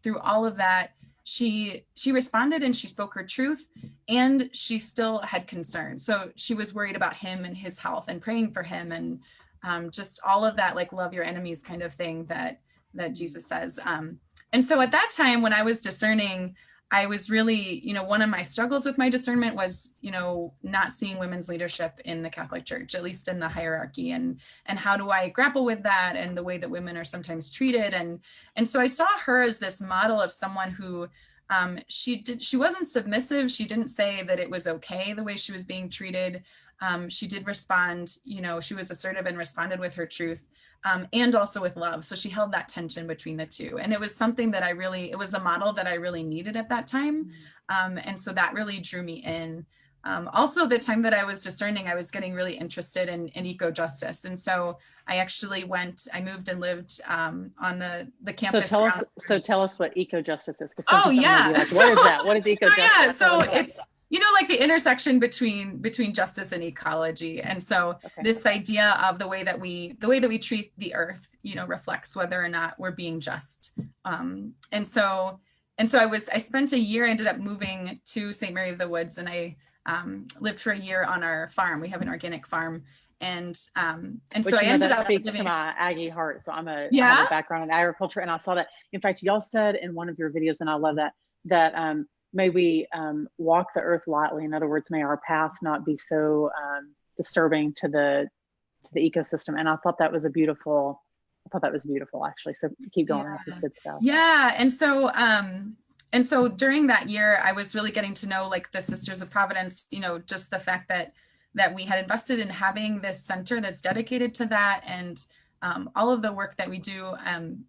through all of that, she responded and she spoke her truth, and she still had concern. So she was worried about him and his health and praying for him, and just all of that, like love your enemies kind of thing that Jesus says. And so at that time when I was discerning, I was really, one of my struggles with my discernment was, not seeing women's leadership in the Catholic Church, at least in the hierarchy, and how do I grapple with that and the way that women are sometimes treated. And so I saw her as this model of someone who she wasn't submissive. She didn't say that it was okay the way she was being treated. She did respond, she was assertive and responded with her truth. And also with love. So she held that tension between the two. And it was something that it was a model that I really needed at that time. And so that really drew me in. Also, the time that I was discerning, I was getting really interested in eco-justice. And so I actually moved and lived on the campus. So tell us what eco-justice is. Oh, yeah. Like, what is that? What is eco-justice? So it's, like the intersection between justice and ecology. And so this idea of the way that we treat the earth, reflects whether or not we're being just. And so I spent a year, I ended up moving to St. Mary of the Woods, and I lived for a year on our farm. We have an organic farm. And so I ended up speaks to my Aggie heart. So I have a background in agriculture, and I saw that. In fact, y'all said in one of your videos, and I love that may we walk the earth lightly. In other words, may our path not be so disturbing to the ecosystem. And I thought that was beautiful, actually. So keep going. Yeah. This is good stuff. Yeah. And so during that year, I was really getting to know like the Sisters of Providence, just the fact that we had invested in having this center that's dedicated to that, and all of the work that we do,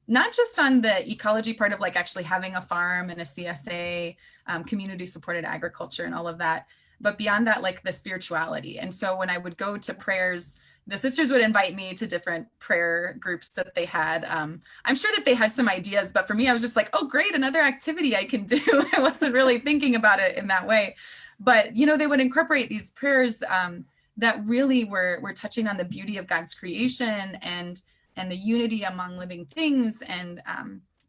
not just on the ecology part of like actually having a farm and a CSA, community supported agriculture and all of that, but beyond that, like the spirituality. And so when I would go to prayers, the sisters would invite me to different prayer groups that they had. I'm sure that they had some ideas, but for me, I was just like, oh, great, another activity I can do. I wasn't really thinking about it in that way. But, they would incorporate these prayers that really were touching on the beauty of God's creation and the unity among living things, and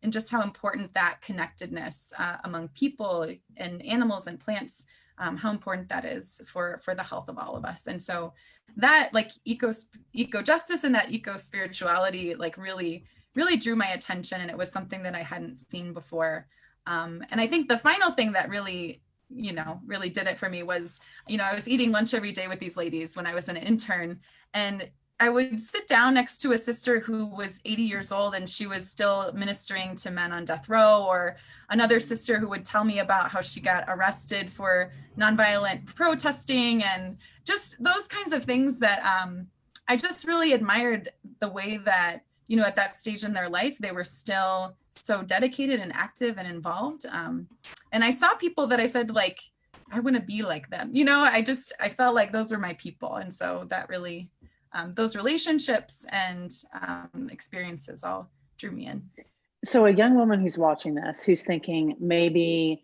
just how important that connectedness among people and animals and plants, how important that is for the health of all of us. And so that like eco-justice and that eco-spirituality like really drew my attention, and it was something that I hadn't seen before. And I think the final thing that really did it for me was, I was eating lunch every day with these ladies when I was an intern, and I would sit down next to a sister who was 80 years old and she was still ministering to men on death row, or another sister who would tell me about how she got arrested for nonviolent protesting, and just those kinds of things that I just really admired the way that, at that stage in their life, they were still so dedicated and active and involved. And I saw people that I said, like, I want to be like them. I felt like those were my people. And so that really, those relationships and experiences all drew me in. So a young woman who's watching this, who's thinking maybe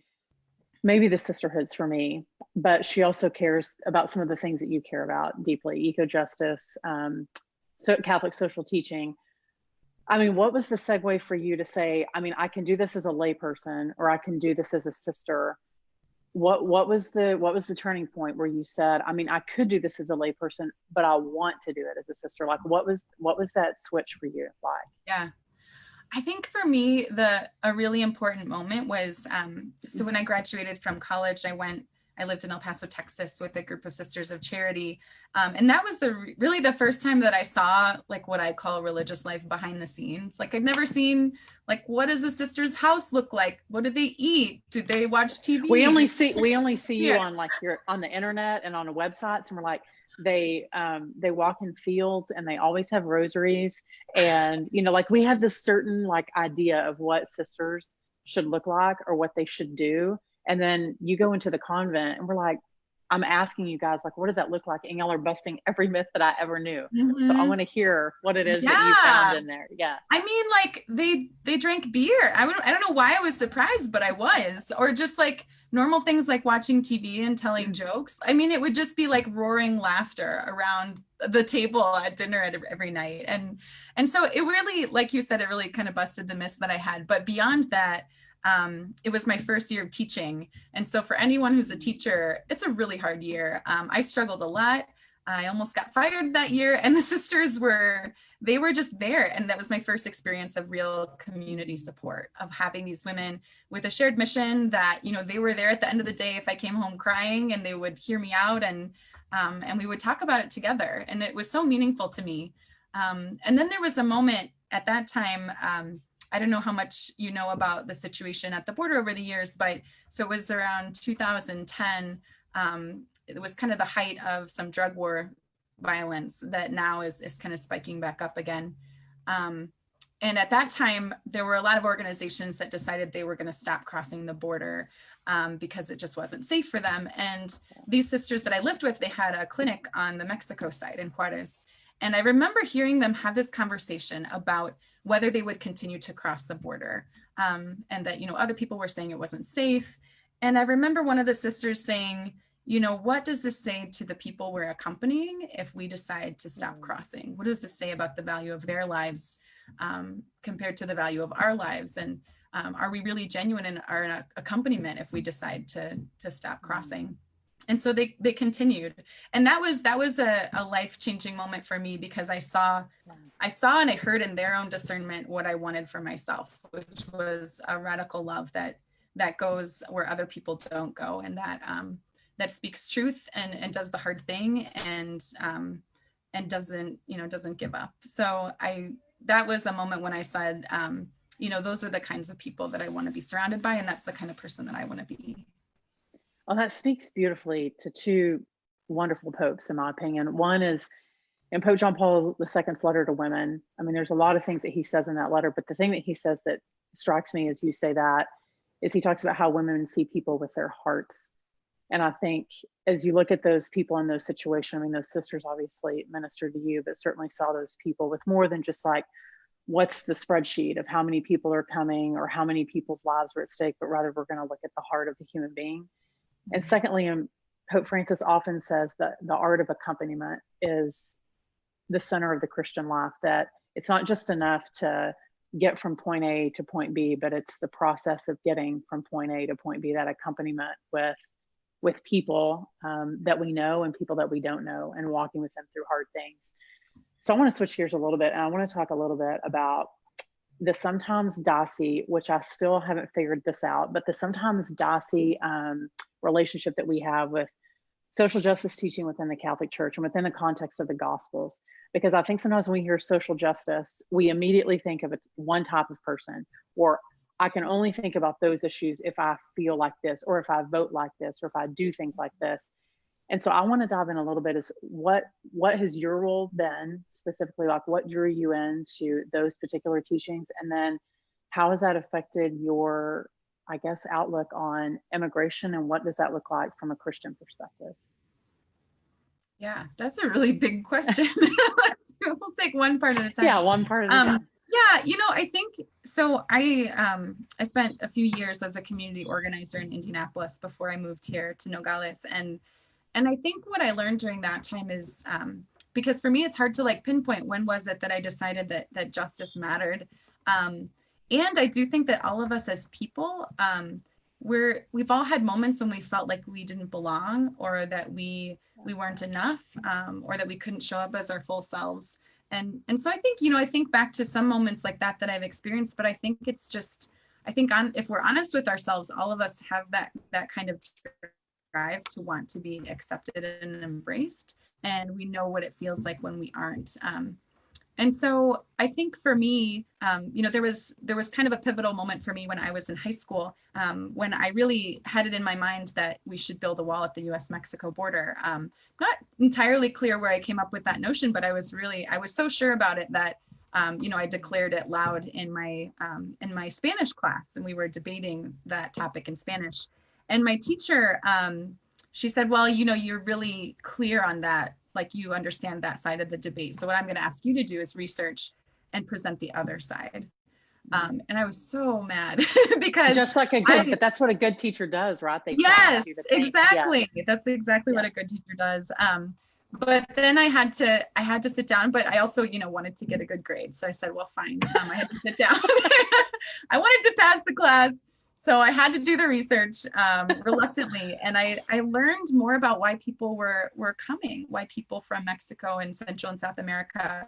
the sisterhood's for me, but she also cares about some of the things that you care about deeply, eco-justice, so Catholic social teaching. I mean, what was the segue for you to say, I can do this as a layperson, or I can do this as a sister? What was the turning point where you said, I could do this as a layperson, but I want to do it as a sister? Like, what was that switch for you like? Yeah, I think for me, a really important moment was, so when I graduated from college, I lived in El Paso, Texas with a group of Sisters of Charity. And that was really the first time that I saw like what I call religious life behind the scenes. Like I'd never seen, like, what does a sister's house look like? What do they eat? Do they watch TV? We only see you on like on the internet and on the websites, and we're like, they walk in fields and they always have rosaries. And, like we have this certain like idea of what sisters should look like or what they should do. And then you go into the convent and we're like, I'm asking you guys, like, what does that look like? And y'all are busting every myth that I ever knew. Mm-hmm. So I want to hear what it is that you found in there. Yeah. Like they drank beer. I don't know why I was surprised, but I was, or just like normal things like watching TV and telling jokes. It would just be like roaring laughter around the table at dinner every night. And so it really, like you said, it really kind of busted the myths that I had. But beyond that, it was my first year of teaching. And so for anyone who's a teacher, it's a really hard year. I struggled a lot. I almost got fired that year, and the sisters were just there. And that was my first experience of real community support, of having these women with a shared mission that, you know, they were there at the end of the day if I came home crying, and they would hear me out, and we would talk about it together. And it was so meaningful to me. And then there was a moment at that time, I don't know how much you know about the situation at the border over the years, but so it was around 2010. It was kind of the height of some drug war violence that now is kind of spiking back up again. And at that time, there were a lot of organizations that decided they were going to stop crossing the border because it just wasn't safe for them. And these sisters that I lived with, they had a clinic on the Mexico side in Juarez. And I remember hearing them have this conversation about whether they would continue to cross the border, and that, you know, other people were saying it wasn't safe. And I remember one of the sisters saying, you know, what does this say to the people we're accompanying if we decide to stop crossing? What does this say about the value of their lives compared to the value of our lives? And are we really genuine in our accompaniment if we decide to stop crossing? And so they continued. And that was a life-changing moment for me, because I saw and I heard in their own discernment what I wanted for myself, which was a radical love that goes where other people don't go, and that speaks truth and does the hard thing, and doesn't give up. So that was a moment when I said, you know, those are the kinds of people that I want to be surrounded by, and that's the kind of person that I want to be. Well, that speaks beautifully to two wonderful popes, in my opinion. One is in Pope John Paul II's letter to women. I mean, there's a lot of things that he says in that letter, but the thing that he says that strikes me as you say that is he talks about how women see people with their hearts. And I think as you look at those people in those situations, I mean, those sisters obviously ministered to you, but certainly saw those people with more than just like, what's the spreadsheet of how many people are coming or how many people's lives are at stake, but rather we're going to look at the heart of the human being. And secondly, Pope Francis often says that the art of accompaniment is the center of the Christian life, that it's not just enough to get from point A to point B, but it's the process of getting from point A to point B, that accompaniment with people that we know and people that we don't know, and walking with them through hard things. So I want to switch gears a little bit, and I want to talk a little bit about the sometimes dicey, which I still haven't figured this out, but the sometimes dicey relationship that we have with social justice teaching within the Catholic Church and within the context of the Gospels. Because I think sometimes when we hear social justice, we immediately think of it's one type of person, or I can only think about those issues if I feel like this, or if I vote like this, or if I do things like this. And so I want to dive in a little bit is what has your role been specifically, like what drew you into those particular teachings? And then how has that affected your, I guess, outlook on immigration, and what does that look like from a Christian perspective? Yeah, that's a really big question. We'll take one part at a time. Yeah, one part at a time. Yeah, you know, I think so. I spent a few years as a community organizer in Indianapolis before I moved here to Nogales, and I think what I learned during that time is because for me it's hard to like pinpoint when was it that I decided that justice mattered, and I do think that all of us as people, we've all had moments when we felt like we didn't belong, or that we weren't enough, or that we couldn't show up as our full selves. And so I think, you know, I think back to some moments like that I've experienced, but I think it's just, if we're honest with ourselves, all of us have that kind of drive to want to be accepted and embraced. And we know what it feels like when we aren't. And so I think for me, you know, there was kind of a pivotal moment for me when I was in high school, when I really had it in my mind that we should build a wall at the US-Mexico border. Not entirely clear where I came up with that notion, but I was so sure about it that, you know, I declared it loud in my Spanish class, and we were debating that topic in Spanish. And my teacher, she said, well, you know, you're really clear on that, like you understand that side of the debate. So what I'm going to ask you to do is research and present the other side. And I was so mad because just like but that's what a good teacher does, right? They yes, exactly. Yeah. That's exactly what a good teacher does. but then I had to sit down, but I also, wanted to get a good grade. So I said, well, fine. I had to sit down. I wanted to pass the class. So I had to do the research reluctantly. And I learned more about why people were coming, why people from Mexico and Central and South America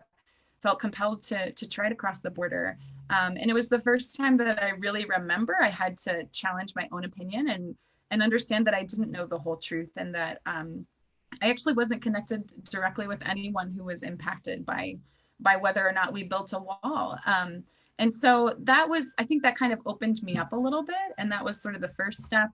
felt compelled to try to cross the border. And it was the first time that I really remember I had to challenge my own opinion and understand that I didn't know the whole truth, and that I actually wasn't connected directly with anyone who was impacted by whether or not we built a wall. And so I think that kind of opened me up a little bit. And that was sort of the first step.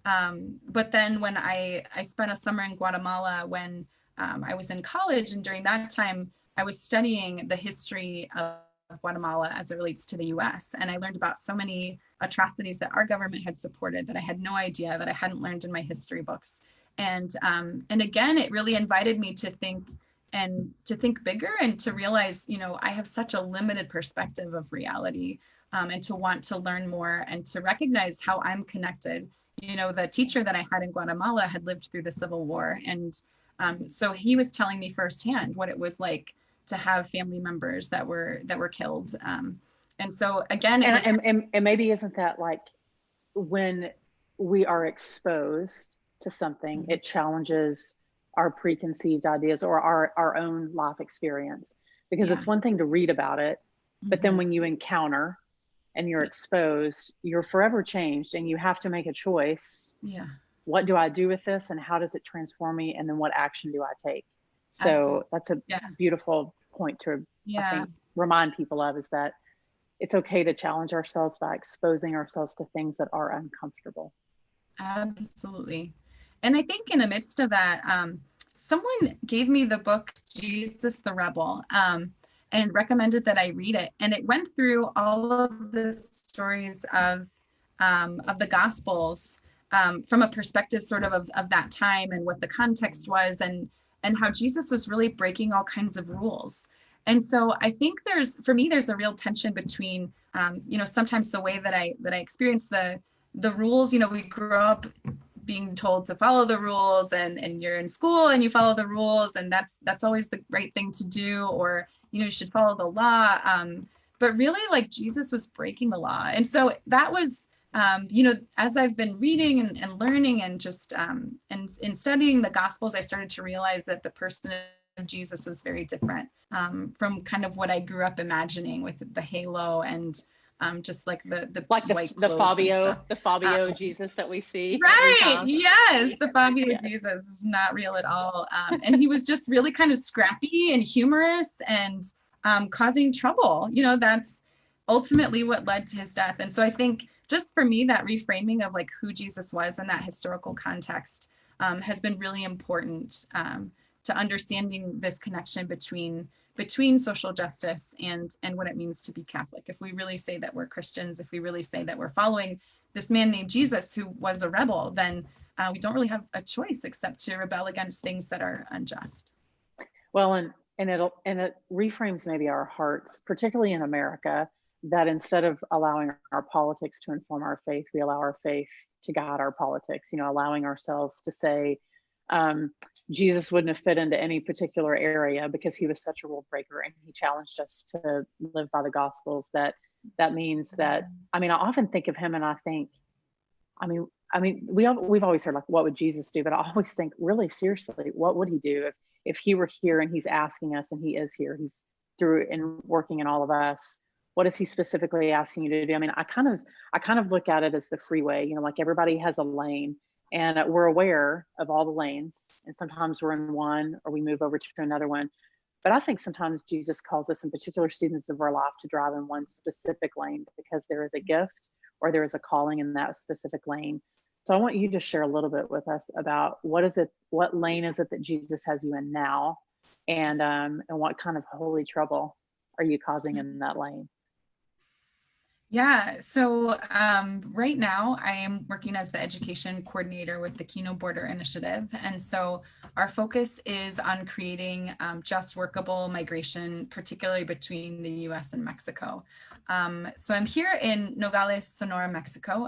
But then when I spent a summer in Guatemala when I was in college, and during that time, I was studying the history of Guatemala as it relates to the US. And I learned about so many atrocities that our government had supported that I had no idea, that I hadn't learned in my history books. And again, it really invited me to think bigger, and to realize, I have such a limited perspective of reality, and to want to learn more and to recognize how I'm connected. The teacher that I had in Guatemala had lived through the Civil War. And so he was telling me firsthand what it was like to have family members that were killed. And so again, and maybe isn't that like when we are exposed to something, it challenges our preconceived ideas or our own life experience, because it's one thing to read about it, but then when you encounter and you're exposed, you're forever changed, and you have to make a choice. What do I do with this, and how does it transform me, and then what action do I take? So absolutely. That's a beautiful point to I think remind people of, is that it's okay to challenge ourselves by exposing ourselves to things that are uncomfortable. Absolutely. And I think in the midst of that, someone gave me the book, Jesus the Rebel, and recommended that I read it. And it went through all of the stories of the Gospels from a perspective sort of that time, and what the context was, and how Jesus was really breaking all kinds of rules. And so I think for me, there's a real tension between, sometimes the way that I experience the rules. We grow up being told to follow the rules, and you're in school and you follow the rules, and that's always the right thing to do, or you should follow the law, but really, like, Jesus was breaking the law. And so that was as I've been reading and learning, and just and in studying the Gospels, I started to realize that the person of Jesus was very different from kind of what I grew up imagining, with the halo and just like the Fabio Jesus that we see. Right. Yes. The Fabio Jesus was not real at all. And he was just really kind of scrappy and humorous, and causing trouble. That's ultimately what led to his death. And so I think, just for me, that reframing of like who Jesus was in that historical context has been really important to understanding this connection between social justice and what it means to be Catholic. If we really say that we're Christians, if we really say that we're following this man named Jesus who was a rebel, then we don't really have a choice except to rebel against things that are unjust. Well, and it reframes maybe our hearts, particularly in America, that instead of allowing our politics to inform our faith, we allow our faith to guide our politics, allowing ourselves to say, Jesus wouldn't have fit into any particular area because he was such a rule breaker, and he challenged us to live by the Gospels. That means that, I often think of him and I think, we've always heard, like, what would Jesus do? But I always think, really seriously, what would he do if he were here and he's asking us, and he is here, he's through and working in all of us? What is he specifically asking you to do? I kind of look at it as the freeway, like everybody has a lane, and we're aware of all the lanes, and sometimes we're in one or we move over to another one. But I think sometimes Jesus calls us in particular seasons of our life to drive in one specific lane, because there is a gift or there is a calling in that specific lane. So I want you to share a little bit with us about what lane is it that Jesus has you in now, and what kind of holy trouble are you causing in that lane? Yeah, so right now I am working as the education coordinator with the Kino Border Initiative. And so our focus is on creating just workable migration, particularly between the US and Mexico. So I'm here in Nogales, Sonora, Mexico,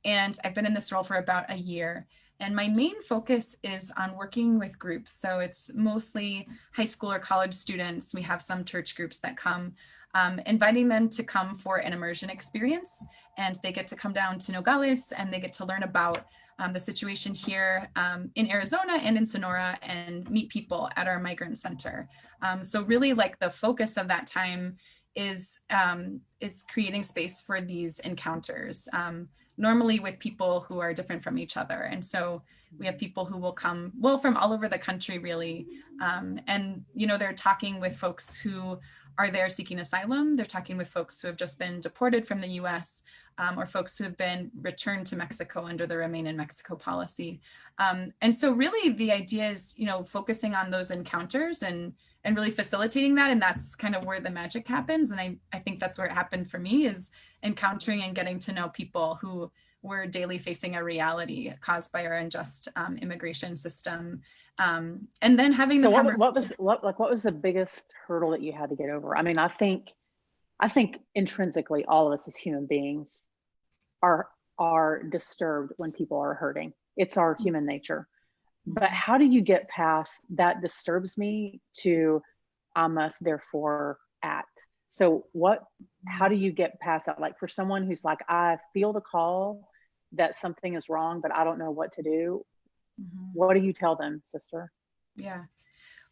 and I've been in this role for about a year. And my main focus is on working with groups. So it's mostly high school or college students. We have some church groups that come, inviting them to come for an immersion experience. And they get to come down to Nogales and they get to learn about the situation here in Arizona and in Sonora and meet people at our migrant center. So really like the focus of that time is creating space for these encounters, normally with people who are different from each other. And so we have people who will come, well, from all over the country, really. And, they're talking with folks who are there seeking asylum. They're talking with folks who have just been deported from the US, or folks who have been returned to Mexico under the Remain in Mexico policy. And so really the idea is, focusing on those encounters and really facilitating that. And that's kind of where the magic happens. And I think that's where it happened for me, is encountering and getting to know people who were daily facing a reality caused by our unjust immigration system. And then having the conversation. What was the biggest hurdle that you had to get over? I mean, I think intrinsically all of us as human beings are disturbed when people are hurting. It's our human nature. But how do you get past that disturbs me to I must therefore act? So how do you get past that? Like for someone who's like, I feel the call that something is wrong, but I don't know what to do. What do you tell them, sister? Yeah.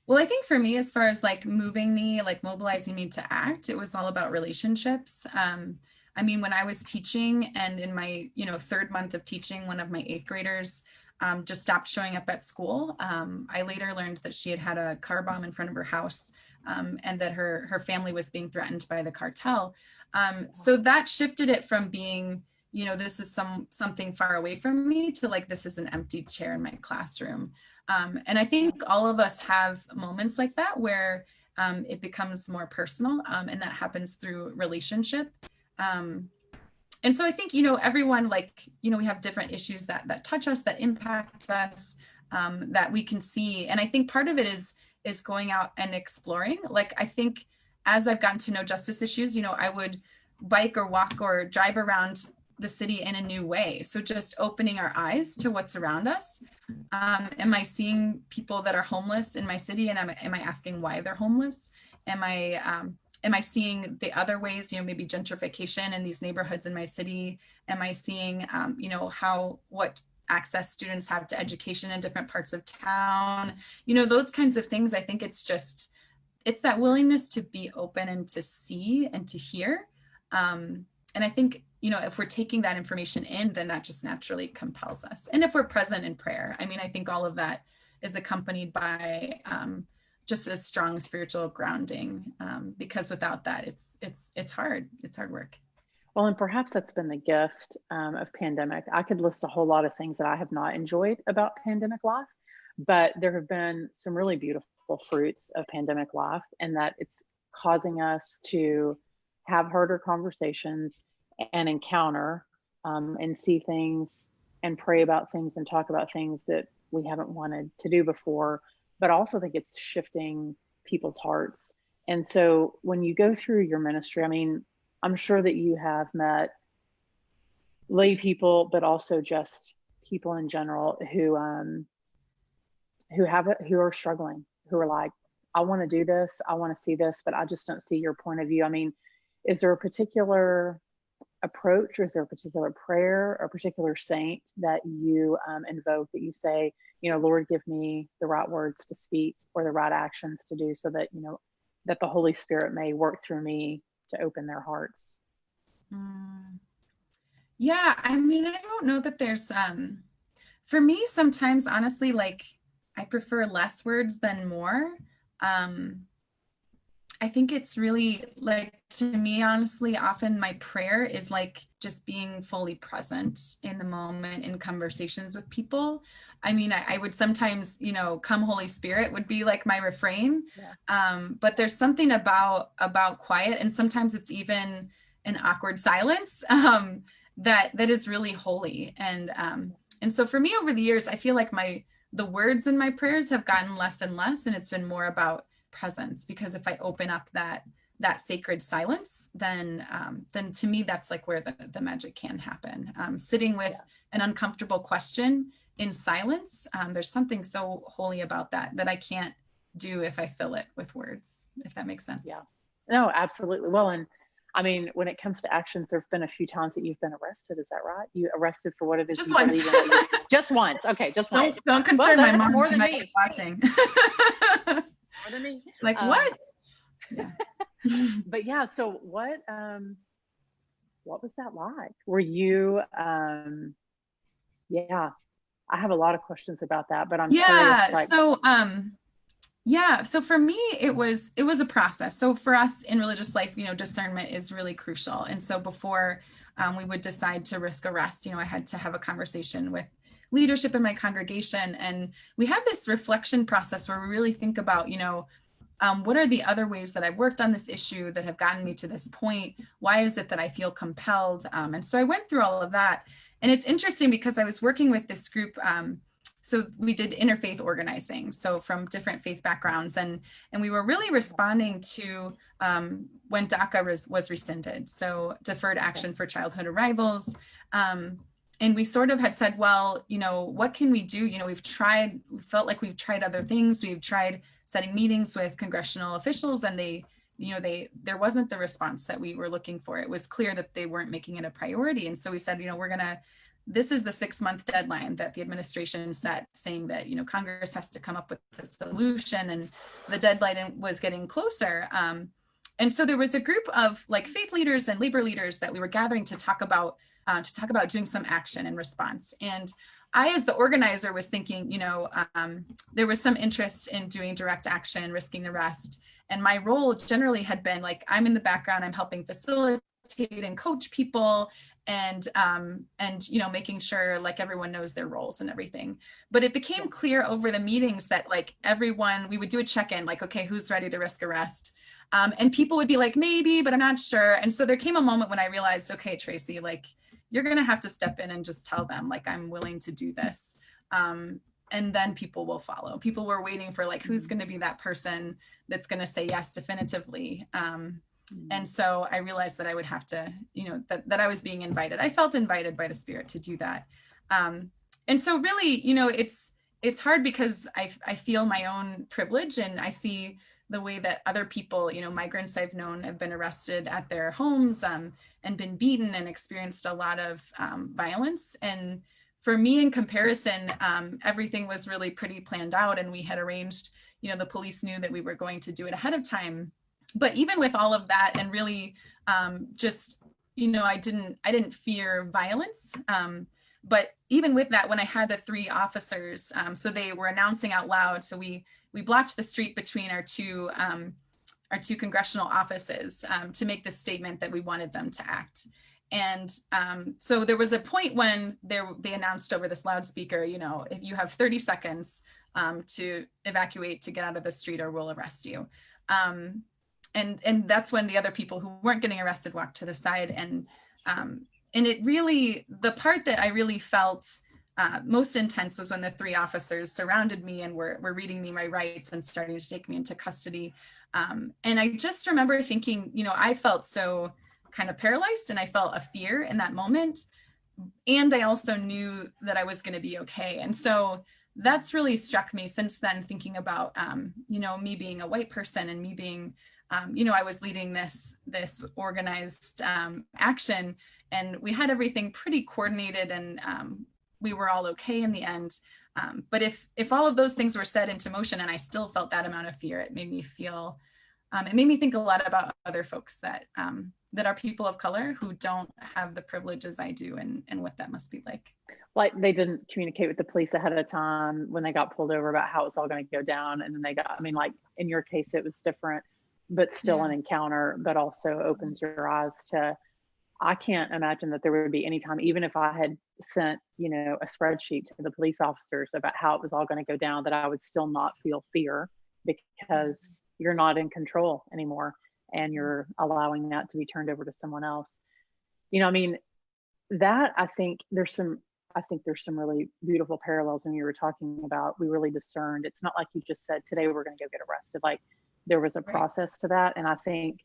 Well, I think for me, as far as like mobilizing me to act, it was all about relationships. I mean, when I was teaching and in my, third month of teaching, one of my 8th graders just stopped showing up at school. I later learned that she had had a car bomb in front of her house, and that her family was being threatened by the cartel. So that shifted it from being, this is something far away from me to like, this is an empty chair in my classroom. And I think all of us have moments like that where it becomes more personal, and that happens through relationship. And so I think, everyone, we have different issues that touch us, that impact us, that we can see. And I think part of it is going out and exploring. Like, I think as I've gotten to know justice issues, I would bike or walk or drive around the city in a new way. So just opening our eyes to what's around us. Am I seeing people that are homeless in my city? And am I asking why they're homeless? Am I seeing the other ways, maybe gentrification in these neighborhoods in my city? Am I seeing, what access students have to education in different parts of town? Those kinds of things. I think it's that willingness to be open and to see and to hear. And I think, if we're taking that information in, then that just naturally compels us. And if we're present in prayer, I mean, I think all of that is accompanied by just a strong spiritual grounding, because without that, it's hard. It's hard work. Well, and perhaps that's been the gift of pandemic. I could list a whole lot of things that I have not enjoyed about pandemic life, but there have been some really beautiful fruits of pandemic life, and that it's causing us to have harder conversations and encounter and see things and pray about things and talk about things that we haven't wanted to do before. But I also think it's shifting people's hearts. And so when you go through your ministry, I mean, I'm sure that you have met lay people, but also just people in general who are struggling, who are like, I want to do this, I want to see this, but I just don't see your point of view. I mean, is there a particular approach, or is there a particular prayer or a particular saint that you invoke, that you say, Lord, give me the right words to speak or the right actions to do, so that, that the Holy Spirit may work through me to open their hearts? Yeah, I mean, I don't know that there's, for me, sometimes, honestly, like, I prefer less words than more. I think it's really, like, to me, honestly, often my prayer is like just being fully present in the moment in conversations with people. I mean, I would sometimes, come Holy Spirit would be like my refrain. Yeah. But there's something about quiet, and sometimes it's even an awkward silence that is really holy. And so for me, over the years, I feel like the words in my prayers have gotten less and less, and it's been more about presence, because if I open up that sacred silence, then to me, that's like where the magic can happen. Sitting with an uncomfortable question in silence. There's something so holy about that I can't do if I fill it with words, if that makes sense. Yeah. No, absolutely. Well, and I mean, when it comes to actions, there've been a few times that you've been arrested. Is that right? You arrested for what it is Just you once. believe in. Just once. Okay, just once. Don't concern my mom. More than might me. be watching. More than me. Like what? Yeah. But yeah, so what was that like? Were you yeah, I have a lot of questions about that, but I'm curious, like, so for me it was a process. So for us in religious life, discernment is really crucial. And so before we would decide to risk arrest, I had to have a conversation with leadership in my congregation, and we have this reflection process where we really think about, what are the other ways that I've worked on this issue that have gotten me to this point? Why is it that I feel compelled? And so I went through all of that. And it's interesting because I was working with this group. So we did interfaith organizing, so from different faith backgrounds. And we were really responding to when DACA was rescinded, so deferred action for childhood arrivals. And we sort of had said, well, what can we do? We felt like we've tried other things. We've tried setting meetings with congressional officials, and there wasn't the response that we were looking for. It was clear that they weren't making it a priority. And so we said, this is the 6-month deadline that the administration set, saying that, Congress has to come up with a solution, and the deadline was getting closer. And so there was a group of like faith leaders and labor leaders that we were gathering to talk about doing some action in response. And I, as the organizer, was thinking, there was some interest in doing direct action, risking arrest. And my role generally had been like, I'm in the background, I'm helping facilitate and coach people, and making sure like everyone knows their roles and everything. But it became clear over the meetings that like we would do a check-in, like, okay, who's ready to risk arrest? And people would be like, maybe, but I'm not sure. And so there came a moment when I realized, okay, Tracey, like, you're going to have to step in and just tell them, like, I'm willing to do this. And then people will follow. People were waiting for like, who's going to be that person that's going to say yes definitively. And so I realized that I would have to, that I was being invited. I felt invited by the Spirit to do that. And so really, it's hard because I feel my own privilege, and I see the way that other people, migrants I've known have been arrested at their homes and been beaten and experienced a lot of violence. And for me, in comparison, everything was really pretty planned out, and we had arranged, the police knew that we were going to do it ahead of time. But even with all of that, and really just, I didn't fear violence. But even with that, when I had the 3 officers, so they were announcing out loud. So we blocked the street between our two congressional offices to make this statement that we wanted them to act. And so there was a point when they announced over this loudspeaker, if you have 30 seconds to evacuate, to get out of the street, or we'll arrest you. And that's when the other people who weren't getting arrested walked to the side. And it really, the part that I really felt most intense was when the 3 officers surrounded me and were reading me my rights and starting to take me into custody. And I just remember thinking, I felt so kind of paralyzed, and I felt a fear in that moment. And I also knew that I was going to be okay. And so that's really struck me since then, thinking about, me being a white person, and me being, I was leading this organized action, and we had everything pretty coordinated, and we were all okay in the end. But if all of those things were set into motion and I still felt that amount of fear, it made me feel, it made me think a lot about other folks that are people of color who don't have the privileges I do, and what that must be like. Like, they didn't communicate with the police ahead of time when they got pulled over about how it was all going to go down. And then like in your case, it was different, but still an encounter, but also opens your eyes to, I can't imagine that there would be any time, even if I had sent, a spreadsheet to the police officers about how it was all going to go down, that I would still not feel fear, because you're not in control anymore, and you're allowing that to be turned over to someone else. That I think there's some really beautiful parallels when you were talking about, we really discerned. It's not like you just said, today we're going to go get arrested. Like, there was a process to that. And I think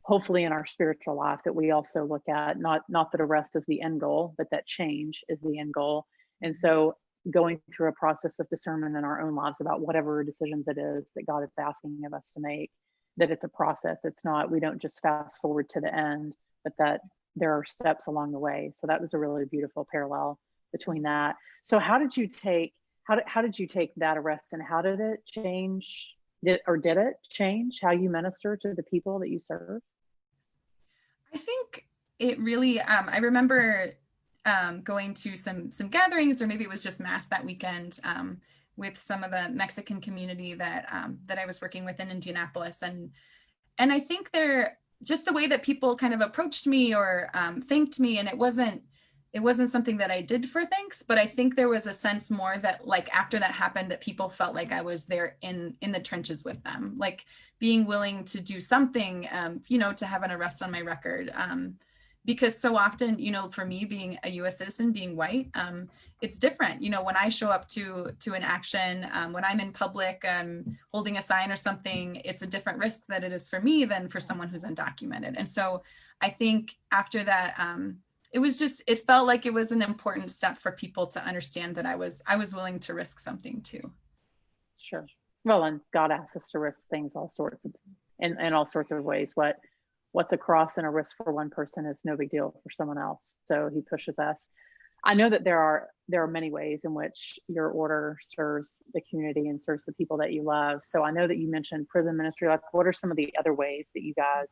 hopefully in our spiritual life that we also look at, not that arrest is the end goal, but that change is the end goal. And so going through a process of discernment in our own lives about whatever decisions it is that God is asking of us to make, that it's a process. It's not, we don't just fast forward to the end, but that there are steps along the way. So that was a really beautiful parallel between that. So how did you take that arrest, and how did it change? Did it change how you minister to the people that you serve? I think it really, I remember going to some gatherings, or maybe it was just mass that weekend, with some of the Mexican community that that I was working with in Indianapolis, and I think just the way that people kind of approached me or thanked me, and it wasn't something that I did for thanks, but I think there was a sense more that, like, after that happened, that people felt like I was there in the trenches with them, like being willing to do something, to have an arrest on my record. Because so often, for me, being a US citizen, being white, it's different. When I show up to an action, when I'm in public, holding a sign or something, it's a different risk that it is for me than for someone who's undocumented. And so I think after that, it felt like it was an important step for people to understand that I was willing to risk something too. Sure. Well, and God asks us to risk things in all sorts of ways. What's a cross and a risk for one person is no big deal for someone else. So he pushes us. I know that there are many ways in which your order serves the community and serves the people that you love. So I know that you mentioned prison ministry. Like, what are some of the other ways that you guys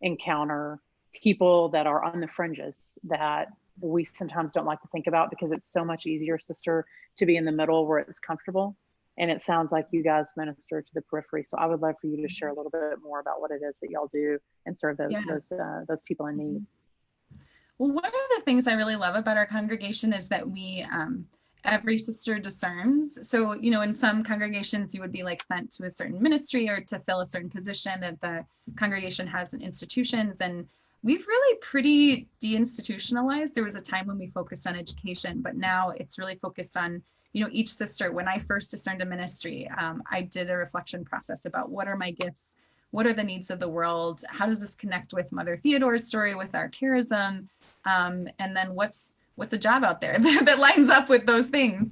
encounter people that are on the fringes that we sometimes don't like to think about, because it's so much easier, sister, to be in the middle where it's comfortable? And it sounds like you guys minister to the periphery. So I would love for you to share a little bit more about what it is that y'all do and serve those people in need. Well, one of the things I really love about our congregation is that we, every sister discerns. So, in some congregations, you would be like sent to a certain ministry or to fill a certain position that the congregation has in institutions. And we've really pretty deinstitutionalized. There was a time when we focused on education, but now it's really focused on, each sister. When I first discerned a ministry, I did a reflection process about what are my gifts, what are the needs of the world, how does this connect with Mother Theodore's story, with our charism, and then what's a job out there that lines up with those things.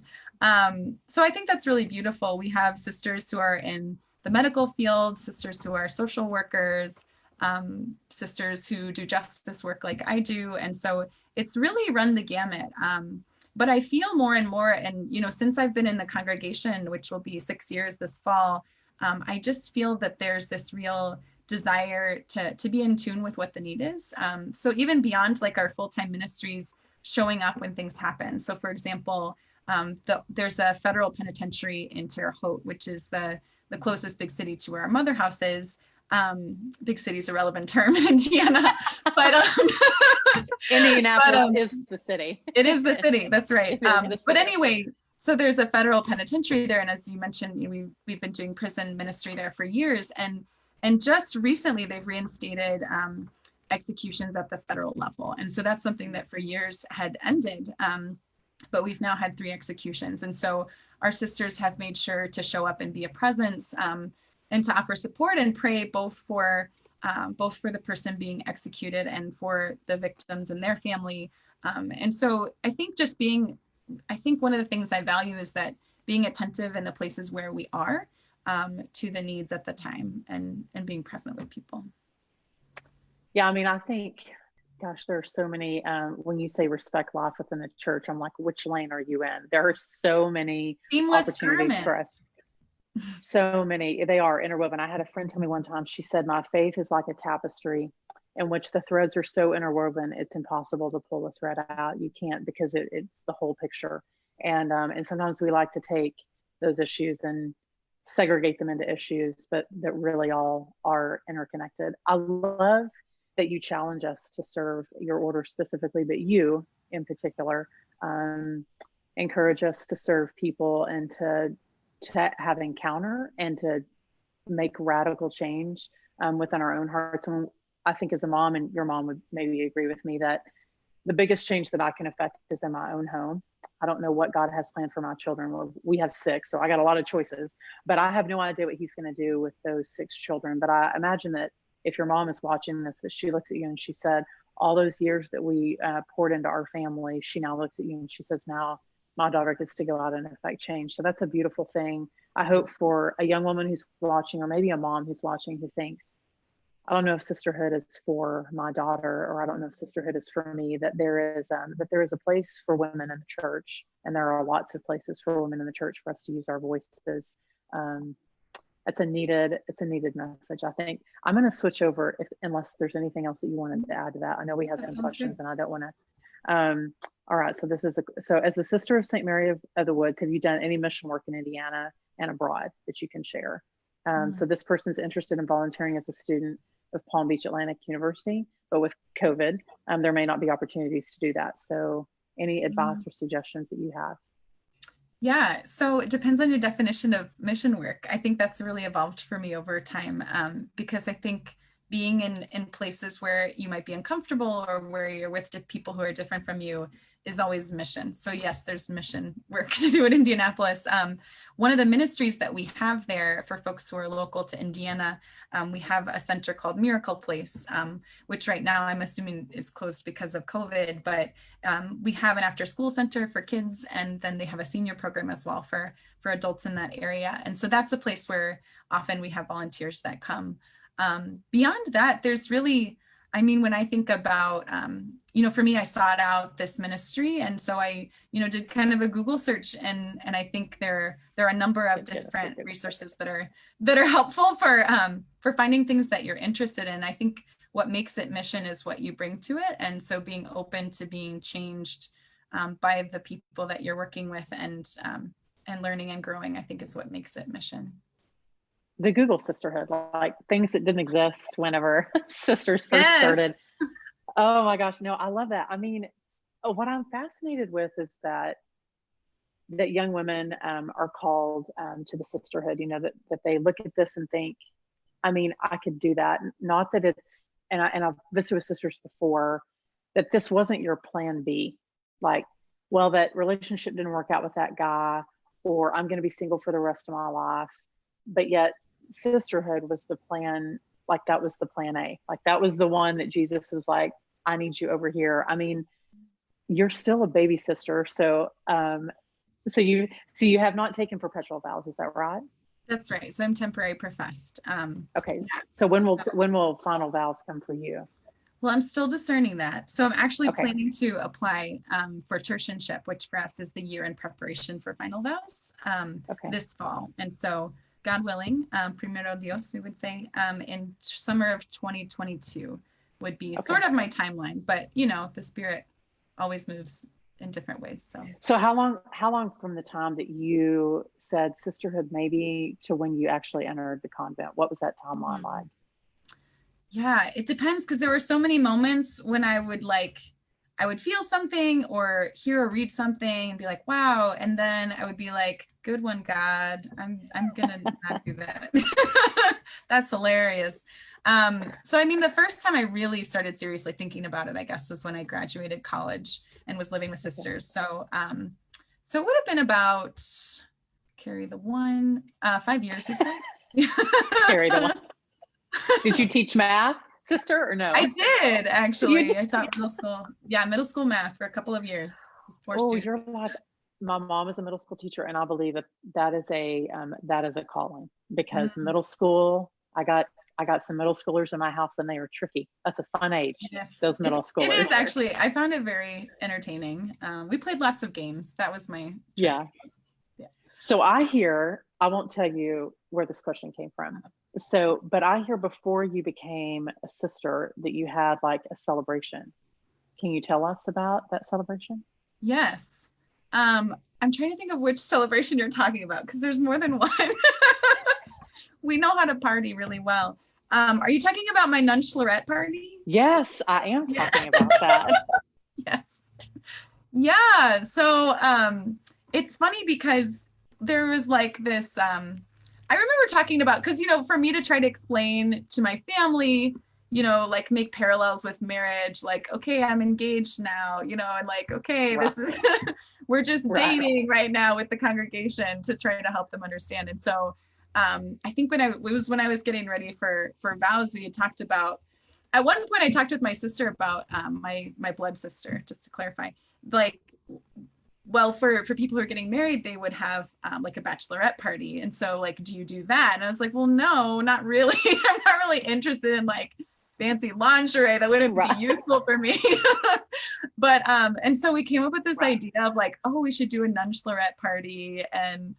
So I think that's really beautiful. We have sisters who are in the medical field, sisters who are social workers, sisters who do justice work like I do. And so it's really run the gamut. But I feel more and more, and since I've been in the congregation, which will be 6 years this fall, I just feel that there's this real desire to be in tune with what the need is. So even beyond like our full-time ministries showing up when things happen. So for example, there's a federal penitentiary in Terre Haute, which is the closest big city to where our mother house is. Big city is a relevant term in Indiana, but Indianapolis is the city. It is the city. That's right. But anyway, so there's a federal penitentiary there, and as you mentioned, we've been doing prison ministry there for years, and just recently they've reinstated executions at the federal level, and so that's something that for years had ended. But we've now had 3 executions, and so our sisters have made sure to show up and be a presence, and to offer support and pray both for the person being executed and for the victims and their family. And so I think one of the things I value is that being attentive in the places where we are, to the needs at the time, and being present with people. Yeah, I mean, I think, gosh, there are so many, when you say respect life within the church, I'm like, which lane are you in? There are so many opportunities for us. So many, they are interwoven. I had a friend tell me one time, she said, my faith is like a tapestry in which the threads are so interwoven, it's impossible to pull a thread out. You can't, because it's the whole picture. And sometimes we like to take those issues and segregate them into issues, but that really all are interconnected. I love that you challenge us to serve your order specifically, but you in particular, encourage us to serve people and to have encounter and to make radical change within our own hearts. And I think as a mom, and your mom would maybe agree with me, that the biggest change that I can affect is in my own home. I don't know what God has planned for my children. Well, we have 6, so I got a lot of choices, but I have no idea what he's going to do with those 6 children. But I imagine that if your mom is watching this, that she looks at you and she said, all those years that we poured into our family, she now looks at you and she says, now my daughter gets to go out and affect change. So that's a beautiful thing. I hope for a young woman who's watching, or maybe a mom who's watching, who thinks, I don't know if sisterhood is for my daughter, or I don't know if sisterhood is for me, that there is a place for women in the church, and there are lots of places for women in the church for us to use our voices. Um, it's a needed message. I think I'm going to switch over, unless there's anything else that you wanted to add to that. I know we have some questions, and I don't want to. All right, so so as the sister of St. Mary of the Woods, have you done any mission work in Indiana and abroad that you can share? So this person's interested in volunteering as a student of Palm Beach Atlantic University, but with COVID, there may not be opportunities to do that. So any advice or suggestions that you have? Yeah, so it depends on your definition of mission work. I think that's really evolved for me over time, because I think being in places where you might be uncomfortable, or where you're with people who are different from you, is always mission. So yes, there's mission work to do in Indianapolis. One of the ministries that we have there for folks who are local to Indiana, we have a center called Miracle Place, which right now I'm assuming is closed because of COVID, but we have an after school center for kids, and then they have a senior program as well for adults in that area. And so that's a place where often we have volunteers that come. Beyond that, there's really, I mean, when I think about, for me, I sought out this ministry. And so I, did kind of a Google search, and I think there are a number of different resources that are helpful for finding things that you're interested in. I think what makes it mission is what you bring to it. And so being open to being changed by the people that you're working with, and learning and growing, I think, is what makes it mission. The Google sisterhood, like things that didn't exist whenever sisters first started. Oh my gosh, no, I love that. I mean, what I'm fascinated with is that young women are called to the sisterhood, that they look at this and think, I mean, I could do that. Not that it's, and I've visited with sisters before, that this wasn't your plan B. Like, well, that relationship didn't work out with that guy, or I'm going to be single for the rest of my life. But yet sisterhood was the plan. Like, that was the plan A. Like, that was the one that Jesus was like, I need you over here. I mean, you're still a baby sister. So, so you have not taken perpetual vows. Is that right? That's right. So I'm temporary professed. Okay. So when will final vows come for you? Well, I'm still discerning that. So I'm actually planning to apply for tertianship, which for us is the year in preparation for final vows this fall. And so God willing, primero Dios, we would say, in summer of 2022 would be sort of my timeline, but the Spirit always moves in different ways. So how long from the time that you said sisterhood maybe to when you actually entered the convent? What was that timeline like? Yeah, it depends, because there were so many moments when I would feel something or hear or read something and be like, wow. And then I would be like, good one, God, I'm gonna not do that. That's hilarious. So, I mean, the first time I really started seriously thinking about it, I guess, was when I graduated college and was living with sisters. So, so it would have been about, carry the one, 5 years or so. Carry the one. Did you teach math, sister, or no? I did, actually. I taught middle school math for a couple of years. You're like, my mom is a middle school teacher, and I believe that is a calling, because middle school, I got some middle schoolers in my house, and they were tricky. That's a fun age. Yes, those middle schoolers. It is actually. I found it very entertaining. We played lots of games. That was my trick. Yeah. So I won't tell you where this question came from. So, but I hear before you became a sister that you had like a celebration. Can you tell us about that celebration? Yes. I'm trying to think of which celebration you're talking about, because there's more than one. We know how to party really well. Are you talking about my nunchlerette party? Yes, I am talking about that. Yes. Yeah. So it's funny because there was like this, I remember talking about, because, for me to try to explain to my family, like make parallels with marriage, like, okay, I'm engaged now, and like, okay, this is, we're just dating right now with the congregation, to try to help them understand. And so I think when I was getting ready for vows, we had talked about, at one point I talked with my sister about my blood sister, just to clarify, like well, for people who are getting married, they would have like a bachelorette party. And so like, do you do that? And I was like, well, no, not really. I'm not really interested in like fancy lingerie. That wouldn't be useful for me. But and so we came up with this idea of like, oh, we should do a nunchlerette party and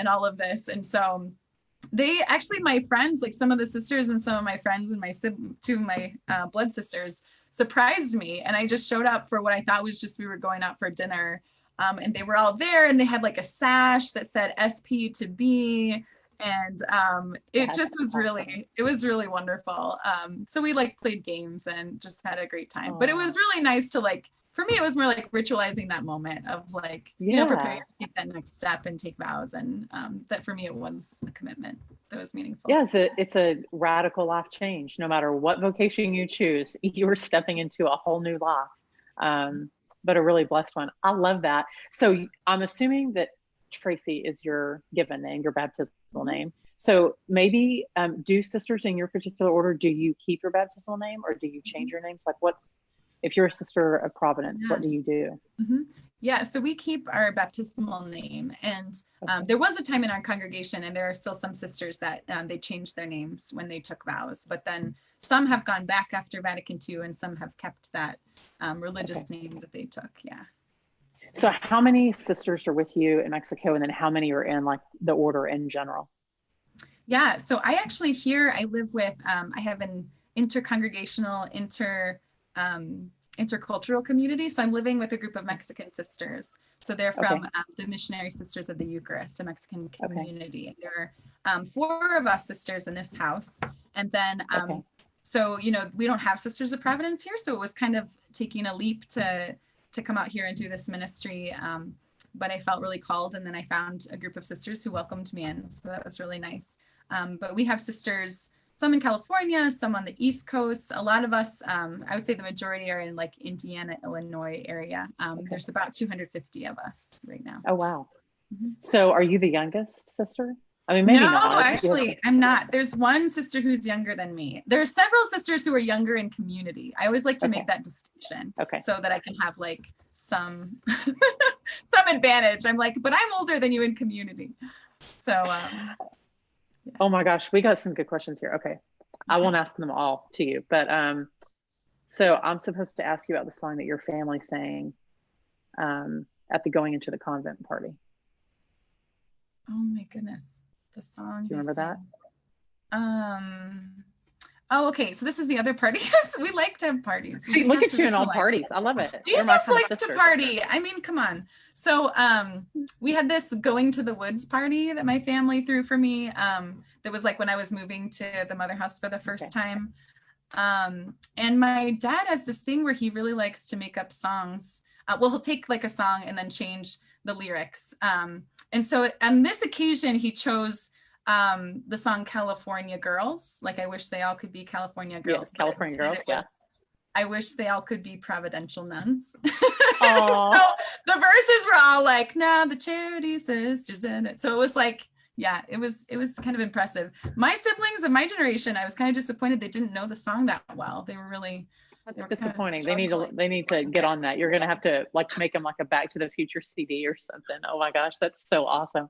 all of this. And so they actually, my friends, like some of the sisters and some of my friends and two of my blood sisters surprised me. And I just showed up for what I thought was just, we were going out for dinner. And they were all there and they had like a sash that said SP to B. And it just was really, it was really wonderful. So we like played games and just had a great time. But it was really nice to like, for me, it was more like ritualizing that moment of like, you know, preparing to take that next step and take vows. And that for me, it was a commitment that was meaningful. Yeah, it's a radical life change. No matter what vocation you choose, you're stepping into a whole new life, but a really blessed one. I love that. So I'm assuming that Tracey is your given name, your baptismal name. So maybe do sisters in your particular order, do you keep your baptismal name or do you change your names? Like if you're a Sister of Providence, what do you do? Yeah, so we keep our baptismal name. And there was a time in our congregation, and there are still some sisters that they changed their names when they took vows, but then some have gone back after Vatican II and some have kept that religious name that they took, So how many sisters are with you in Mexico, and then how many are in like the order in general? Yeah, so I actually I live with, I have an intercongregational, intercultural community. So I'm living with a group of Mexican sisters. So they're from the Missionary Sisters of the Eucharist, a Mexican community. There are 4 of us sisters in this house. And then, so, you know, we don't have Sisters of Providence here. So it was kind of taking a leap to come out here and do this ministry. But I felt really called. And then I found a group of sisters who welcomed me in. So that was really nice. But we have sisters, some in California, some on the East Coast. A lot of us, I would say the majority are in like Indiana, Illinois area. There's about 250 of us right now. Oh, wow. So are you the youngest sister? I mean, maybe not. No, actually, I'm not. There's one sister who's younger than me. There are several sisters who are younger in community. I always like to make that distinction so that I can have like some advantage. I'm like, but I'm older than you in community. So, oh my gosh, we got some good questions here. Okay. I won't ask them all to you, but so I'm supposed to ask you about the song that your family sang at the going into the convent party. Oh my goodness. The song. Do you remember that? Oh, okay. So this is the other party. We like to have parties. Look at you in all parties. I love it. Jesus likes to party. I mean, come on. So we had this going to the woods party that my family threw for me. That was like when I was moving to the mother house for the first time. And my dad has this thing where he really likes to make up songs. Well, he'll take like a song and then change the lyrics. And so on this occasion, he chose the song California Girls. Like, I wish they all could be California girls. Yes, California Girls, yeah. I wish they all could be Providential nuns. So the verses were all like, nah, the charity sisters in it. So it was like, yeah, it was kind of impressive. My siblings of my generation, I was kind of disappointed they didn't know the song that well. They were really... That's disappointing. They need to get on that. You're going to have to like make them like a Back to the Future CD or something. Oh my gosh, that's so awesome.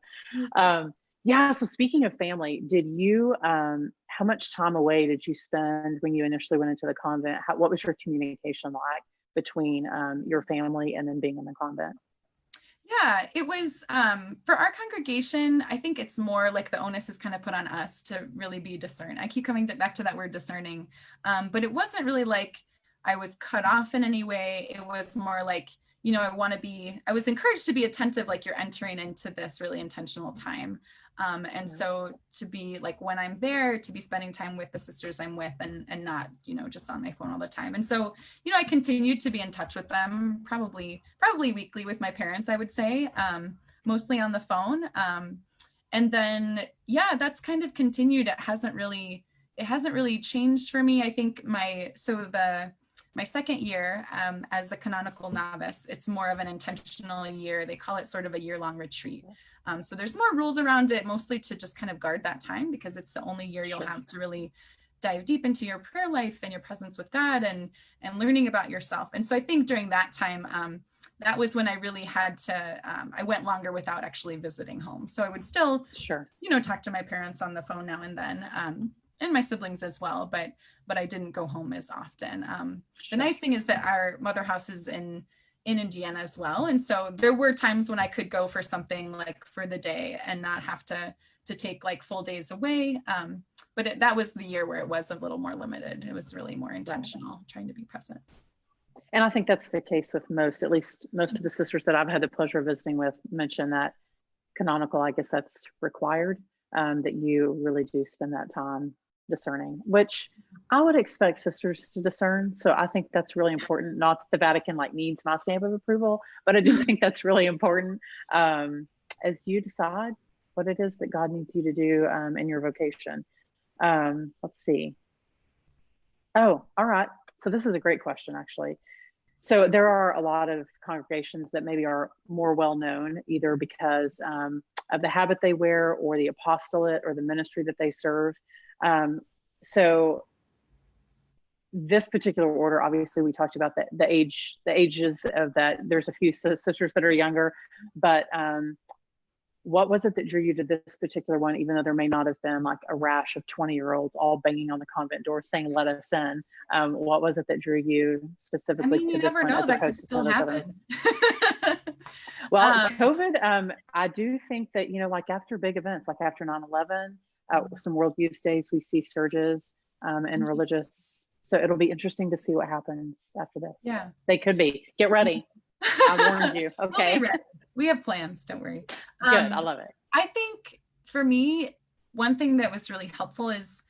Yeah. So speaking of family, did you, how much time away did you spend when you initially went into the convent? What was your communication like between your family and then being in the convent? Yeah, it was, for our congregation, I think it's more like the onus is kind of put on us to really be discerning. I keep coming back to that word discerning, but it wasn't really like I was cut off in any way. It was more like, you know, I was encouraged to be attentive, like you're entering into this really intentional time. And so to be like, when I'm there, to be spending time with the sisters I'm with and not, you know, just on my phone all the time. And so, you know, I continued to be in touch with them, probably weekly with my parents, I would say, mostly on the phone. And then, yeah, that's kind of continued. It hasn't really changed for me. I think my second year as a canonical novice, it's more of an intentional year. They call it sort of a year-long retreat. So there's more rules around it, mostly to just kind of guard that time, because it's the only year you'll have to really dive deep into your prayer life and your presence with God and learning about yourself. And so I think during that time, that was when I really had to, I went longer without actually visiting home. So I would still, Sure. talk to my parents on the phone now and then, and my siblings as well, but I didn't go home as often. The nice thing is that our mother house is in Indiana as well. And so there were times when I could go for something like for the day and not have to take like full days away. But that was the year where it was a little more limited. It was really more intentional, trying to be present. And I think that's the case with at least most of the sisters that I've had the pleasure of visiting with mention that canonical, I guess that's required, that you really do spend that time discerning, which I would expect sisters to discern. So I think that's really important. Not that the Vatican like needs my stamp of approval, but I do think that's really important as you decide what it is that God needs you to do in your vocation. Let's see. Oh, all right. So this is a great question, actually. So there are a lot of congregations that maybe are more well known, either because of the habit they wear or the apostolate or the ministry that they serve. So this particular order, obviously we talked about the ages of that. There's a few sisters that are younger, but what was it that drew you to this particular one, even though there may not have been like a rash of 20-year-olds all banging on the convent door saying, "Let us in"? What was it that drew you specifically to this one as opposed to some of those others? Well, COVID, I do think that, like after big events, like after 9/11, some World Youth Days, we see surges in religious. So it'll be interesting to see what happens after this. Yeah. They could be. Get ready. I warned you. Okay. We have plans, don't worry. Good, I love it. I think for me, one thing that was really helpful is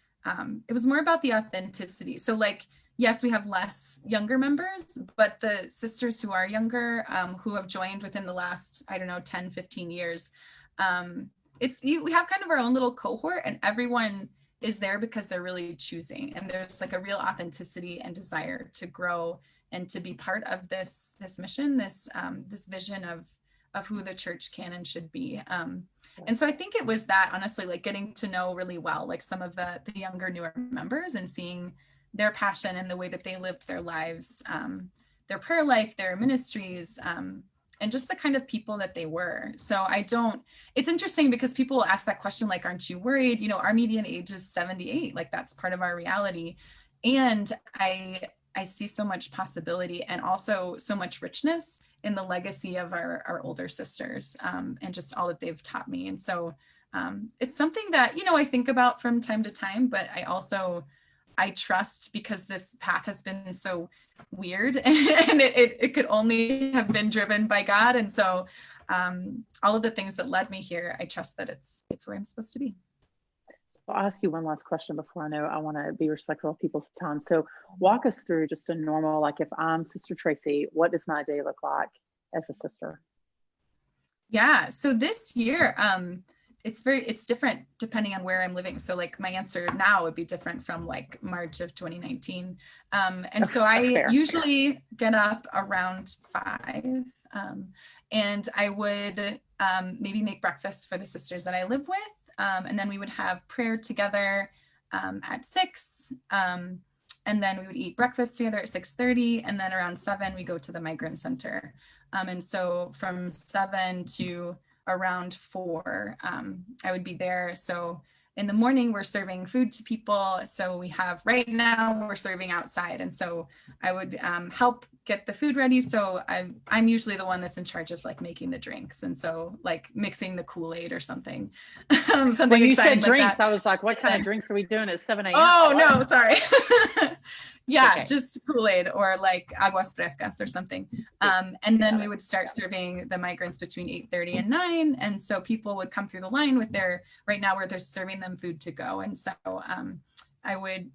it was more about the authenticity. So like, yes, we have less younger members, but the sisters who are younger, who have joined within the last, 10, 15 years, we have kind of our own little cohort, and everyone is there because they're really choosing, and there's like a real authenticity and desire to grow and to be part of this mission, this vision of who the church can and should be. And so I think it was that, honestly, like getting to know really well, like some of the younger, newer members, and seeing their passion and the way that they lived their lives, their prayer life, their ministries, and just the kind of people that they were. So it's interesting because people will ask that question, like, aren't you worried? Our median age is 78, like that's part of our reality. And I see so much possibility and also so much richness in the legacy of our older sisters, and just all that they've taught me. And so it's something that, I think about from time to time, but I trust, because this path has been so weird and it could only have been driven by God. And so all of the things that led me here, I trust that it's where I'm supposed to be. I'll ask you one last question before I want to be respectful of people's time. So walk us through just a normal, like if I'm Sister Tracey, what does my day look like as a sister? Yeah, so this year, it's different depending on where I'm living. So like my answer now would be different from like March of 2019. And so I usually get up around 5, and I would maybe make breakfast for the sisters that I live with. And then we would have prayer together at 6. And then we would eat breakfast together at 6:30. And then around 7, we go to the migrant center. And so from 7 to around 4, I would be there. So in the morning, we're serving food to people. So right now we're serving outside. And so I would help get the food ready. So I'm usually the one that's in charge of like making the drinks. And so like mixing the Kool-Aid or something. When you said drinks, I was like, what kind of drinks are we doing at 7 a.m.? Oh, no, sorry. Yeah, okay. Just Kool-Aid or like aguas frescas or something. And then we would start serving the migrants between 8:30 and 9. And so people would come through the line with right now where they're serving them food to go. And so I would,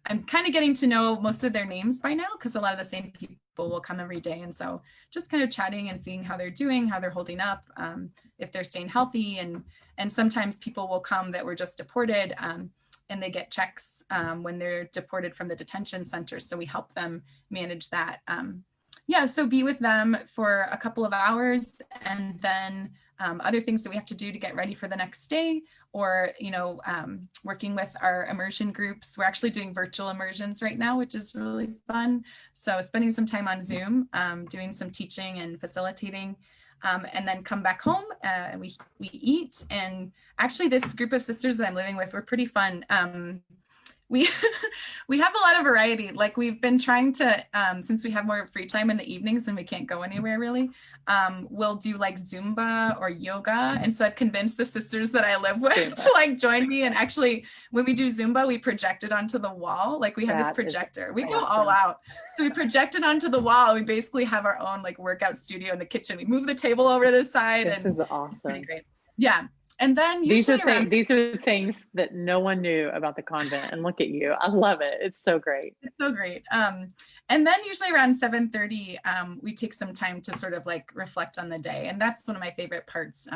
I'm kind of getting to know most of their names by now, because a lot of the same people will come every day. And so just kind of chatting and seeing how they're doing, how they're holding up, if they're staying healthy. And sometimes people will come that were just deported, and they get checks when they're deported from the detention center. So we help them manage that. Yeah, so be with them for a couple of hours, and then other things that we have to do to get ready for the next day, or working with our immersion groups. We're actually doing virtual immersions right now, which is really fun. So spending some time on Zoom, doing some teaching and facilitating, and then come back home and we eat. And actually, this group of sisters that I'm living with, we're pretty fun. We we have a lot of variety. Like, we've been trying to, since we have more free time in the evenings and we can't go anywhere really, we'll do like Zumba or yoga. And so I've convinced the sisters that I live with to like join me. And actually, when we do Zumba, we project it onto the wall. Like, we have this projector. We go all out. So we project it onto the wall. We basically have our own like workout studio in the kitchen. We move the table over to the side. This is awesome. It's pretty great. Yeah. And then these are things that no one knew about the convent, and look at you. I love it. It's so great. It's so great. And then usually around 7:30, we take some time to sort of like reflect on the day. And that's one of my favorite parts,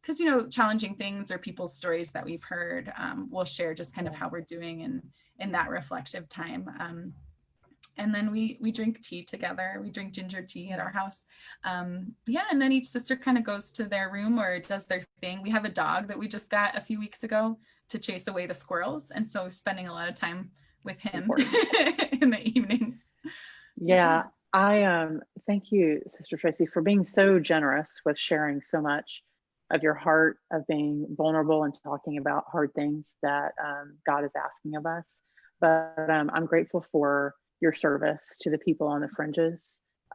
because, challenging things or people's stories that we've heard, we'll share just kind of how we're doing in that reflective time. And then we drink tea together. We drink ginger tea at our house. And then each sister kind of goes to their room or does their thing. We have a dog that we just got a few weeks ago to chase away the squirrels. And so spending a lot of time with him in the evenings. Yeah, I thank you, Sister Tracey, for being so generous with sharing so much of your heart, of being vulnerable and talking about hard things that God is asking of us. But I'm grateful for your service to the people on the fringes,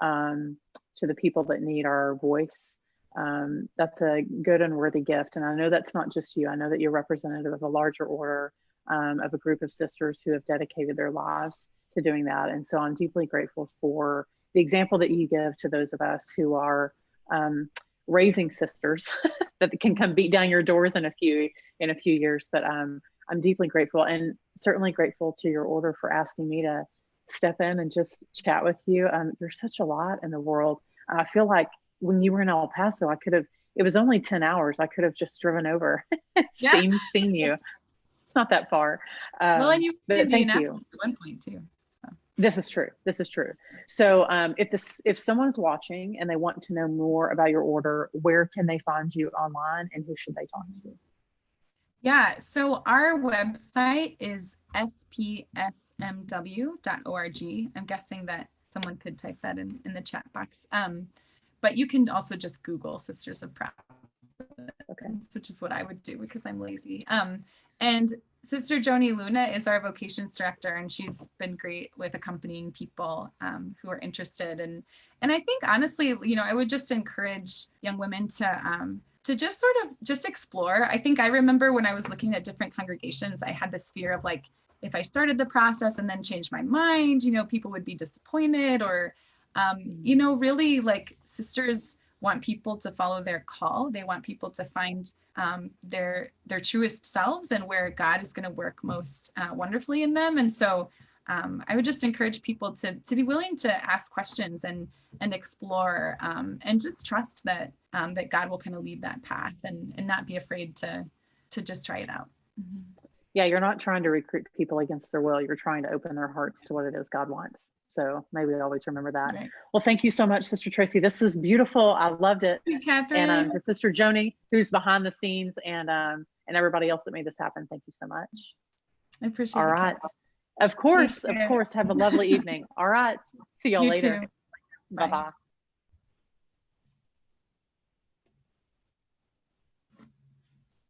to the people that need our voice. That's a good and worthy gift. And I know that's not just you. I know that you're representative of a larger order, of a group of sisters who have dedicated their lives to doing that. And so I'm deeply grateful for the example that you give to those of us who are raising sisters that can come beat down your doors in a few years. But I'm deeply grateful, and certainly grateful to your order for asking me to step in and just chat with you. You're such a lot in the world. I feel like when you were in El Paso, it was only 10 hours. I could have just driven over, seen you. It's not that far. Well, and you but thank you. At one point too. So. This is true. So if someone's watching and they want to know more about your order, where can they find you online, and who should they talk to? Yeah, so our website is spsmw.org. I'm guessing that someone could type that in the chat box. But you can also just Google Sisters of Providence, which is what I would do because I'm lazy. And Sister Joni Luna is our vocations director, and she's been great with accompanying people who are interested. And I think, honestly, I would just encourage young women to just sort of just explore. I think I remember when I was looking at different congregations, I had this fear of like, if I started the process and then changed my mind, people would be disappointed, or, really, like, sisters want people to follow their call. They want people to find their truest selves and where God is going to work most wonderfully in them. And so I would just encourage people to be willing to ask questions and explore, and just trust that that God will kind of lead that path, and not be afraid to just try it out. Mm-hmm. Yeah, you're not trying to recruit people against their will. You're trying to open their hearts to what it is God wants. So maybe always remember that. Right. Well, thank you so much, Sister Tracey. This was beautiful. I loved it. Thank you, Kathryn. And to Sister Joni, who's behind the scenes, and everybody else that made this happen, thank you so much. I appreciate it. All right. Of course. Have a lovely evening. All right. See y'all later. Too. Bye-bye.